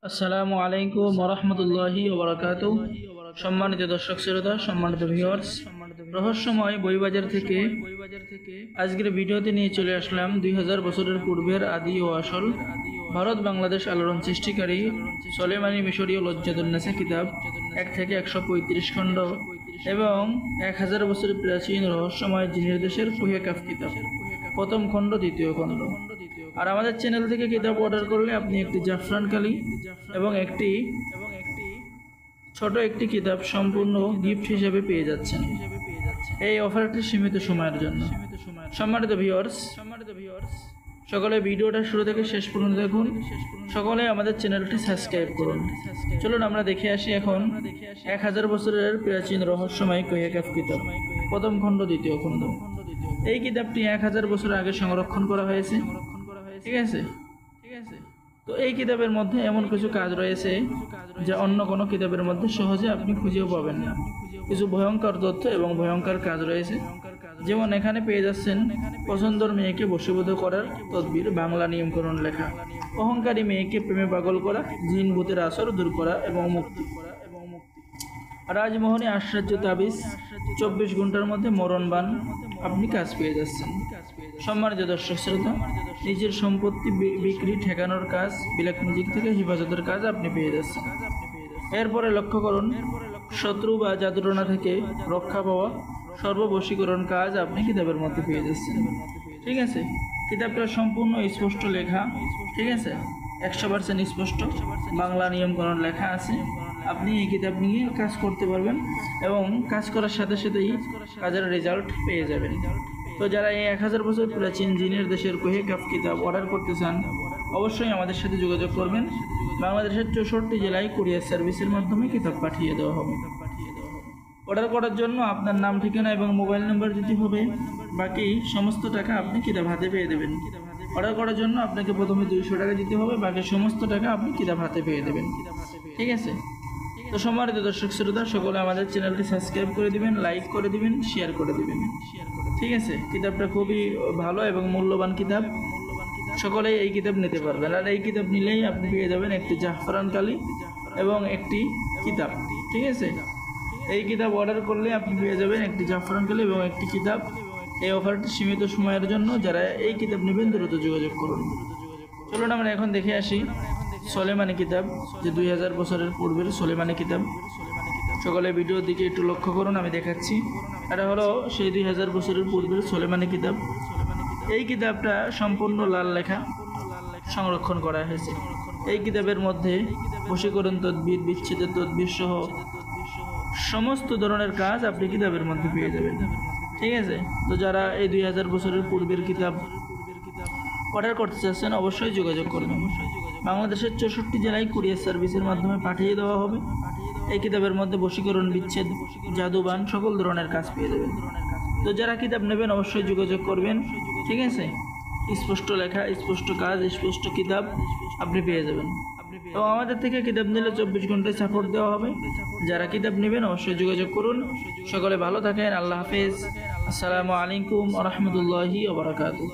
আসসালামু আলাইকুম ওয়া রাহমাতুল্লাহি ওয়া বারাকাতুহু। সম্মানিত দর্শক শ্রোতা, সম্মানিত ভিউয়ার্স, রহস্যময় বইবাজার থেকে আজকের ভিডিওতে নিয়ে চলে আসলাম 2000 বছরের পূর্বের আদি ও আসল ভারত বাংলাদেশ আলোড়ন সৃষ্টিকারী সুলেমানি মিশরীয় লজ্জাতুন্নেসা কিতাব 1 থেকে 135 খণ্ড এবং 1000 বছরের প্রাচীন রহস্যময় জিনের দেশের কুহে কাফ কিতাব প্রথম খণ্ড, দ্বিতীয় খণ্ড। আর আমাদের চ্যানেল থেকে কিতাব অর্ডার করলে আপনি একটি জাফরান কালি এবং একটি ছোট একটি কিতাব সম্পূর্ণ গিফট হিসেবে পেয়ে যাচ্ছেন। এই অফারটি সীমিত সময়ের জন্য। সম্মানিত ভিউয়ার্স, সকলে ভিডিওটা শুরু থেকে শেষ পর্যন্ত দেখুন। সকলে আমাদের চ্যানেলটি সাবস্ক্রাইব করুন। চলুন আমরা দেখে আসি এখন 1000 বছরের প্রাচীন রহস্যময় কুহে কাফ কিতাব প্রথম খণ্ড, দ্বিতীয় খণ্ড। এই কিতাবটি 1000 বছর আগে সংরক্ষণ করা হয়েছে। ঠিক আছে। তো এই কিতাবের মধ্যে এমন কিছু কাজ রয়েছে যা অন্য কোনো কিতাবের মধ্যে সহজে আপনি খুঁজেও পাবেন না। কিছু ভয়ঙ্কর তথ্য এবং ভয়ঙ্কর কাজ রয়েছে। যেমন এখানে পেয়ে যাচ্ছেন পছন্দর মেয়েকে বশীভূত করার তদবির, বাংলা নিয়মকরণ লেখা, অহংকারী মেয়েকে প্রেমে পাগল করা, জিন ভূতের আসর দূর করা এবং মুক্তি, রাজমোহনী আশ্চর্য তাবিজ, 24 ঘন্টার মধ্যে মরণবান, আপনি কাজ পেয়ে যাচ্ছেন। সম্মানিত দর্শক শ্রোতা, নিজের সম্পত্তি বিক্রি ঠেকানোর কাজ, ব্ল্যাক ম্যাজিক থেকে হেফাজতের কাজ আপনি পেয়ে যাচ্ছেন। এরপরে লক্ষ্য করুন, শত্রু বা জাদুটনা থেকে রক্ষা পাওয়া সর্ববশীকরণ কাজ আপনি কিতাবের মধ্যে পেয়ে যাচ্ছেন। ঠিক আছে। কিতাবটা সম্পূর্ণ স্পষ্ট লেখা। ঠিক আছে, 100% স্পষ্ট বাংলা নিয়মকরণ লেখা আছে। আপনি এই কিতাব নিয়ে কাজ করতে পারবেন এবং কাজ করার সাথে সাথেই কাজের রেজাল্ট পেয়ে যাবেন। তো যারা এই 1000 বছর প্রাচীন জিনের দেশের কুহে কাফ কিতাব অর্ডার করতে চান, অবশ্যই আমাদের সাথে যোগাযোগ করবেন। বাংলাদেশের 64 জেলায় কুরিয়ার সার্ভিসের মাধ্যমে কিতাব পাঠিয়ে দেওয়া হবে। অর্ডার করার জন্য আপনার নাম, ঠিকানা এবং মোবাইল নাম্বার দিতে হবে। বাকি সমস্ত টাকা আপনি কিতাব হাতে পেয়ে দেবেন। অর্ডার করার জন্য আপনাকে প্রথমে 200 টাকা দিতে হবে, বাকি সমস্ত টাকা আপনি কিতাব হাতে পেয়ে দেবেন। ঠিক আছে। তো সম্মানিত দর্শক শ্রোতা, সকলে আমাদের চ্যানেলটি সাবস্ক্রাইব করে দিবেন, লাইক করে দিবেন, শেয়ার করে দিবেন। ঠিক আছে। কিতাবটা খুবই ভালো এবং মূল্যবান কিতাব। সকলেই এই কিতাব নিতে পারবেন। আর এই কিতাব নিলেই আপনি পেয়ে যাবেন একটি জাফরান কালি এবং একটি কিতাব। ঠিক আছে। এই কিতাব অর্ডার করলে আপনি পেয়ে যাবেন একটি জাফরান কালি এবং একটি কিতাব। এই অফারটি সীমিত সময়ের জন্য। যারা এই কিতাব নেবেন দ্রুত যোগাযোগ করুন। চলুন আমরা এখন দেখে আসি সুলেমানি কিতাব, যে 2000 বছরের পূর্বের সুলেমানি কিতাব। সকলে ভিডিওর দিকে একটু লক্ষ্য করুন, আমি দেখাচ্ছি। এটা হলো সেই 2000 বছরের পূর্বের সুলেমানি কিতাব। এই কিতাবটা সম্পূর্ণ লাল লেখা সংরক্ষণ করা হয়েছে। এই কিতাবের মধ্যে বশীকরণ তদবির, বিচ্ছেদের তদবির সহ সমস্ত ধরনের কাজ আপনি কিতাবের মধ্যে পেয়ে যাবেন। ঠিক আছে। তো যারা এই 2000 বছরের পূর্বের কিতাব অর্ডার করতে চাচ্ছেন, অবশ্যই যোগাযোগ করবেন। বাংলাদেশের 64 জেলায় কুরিয়ার সার্ভিসের মাধ্যমে পাঠিয়ে দেওয়া হবে। এই কিতাবের মধ্যে বশীকরণ, বিচ্ছেদ, জাদুবান সকল ধরনের কাজ পেয়ে যাবেন। তো যারা কিতাব নেবেন অবশ্যই যোগাযোগ করবেন। ঠিক আছে। স্পষ্ট লেখা, স্পষ্ট কাজ, স্পষ্ট কিতাব আপনি পেয়ে যাবেন। তো আমাদের থেকে কিতাব নিলে 24 ঘন্টায় সাপোর্ট দেওয়া হবে। যারা কিতাব নেবেন অবশ্যই যোগাযোগ করুন। সকলে ভালো থাকেন। আল্লাহ হাফেজ। আসসালামু আলাইকুম ওয়া রাহমাতুল্লাহি ওয়া বারাকাতুহু।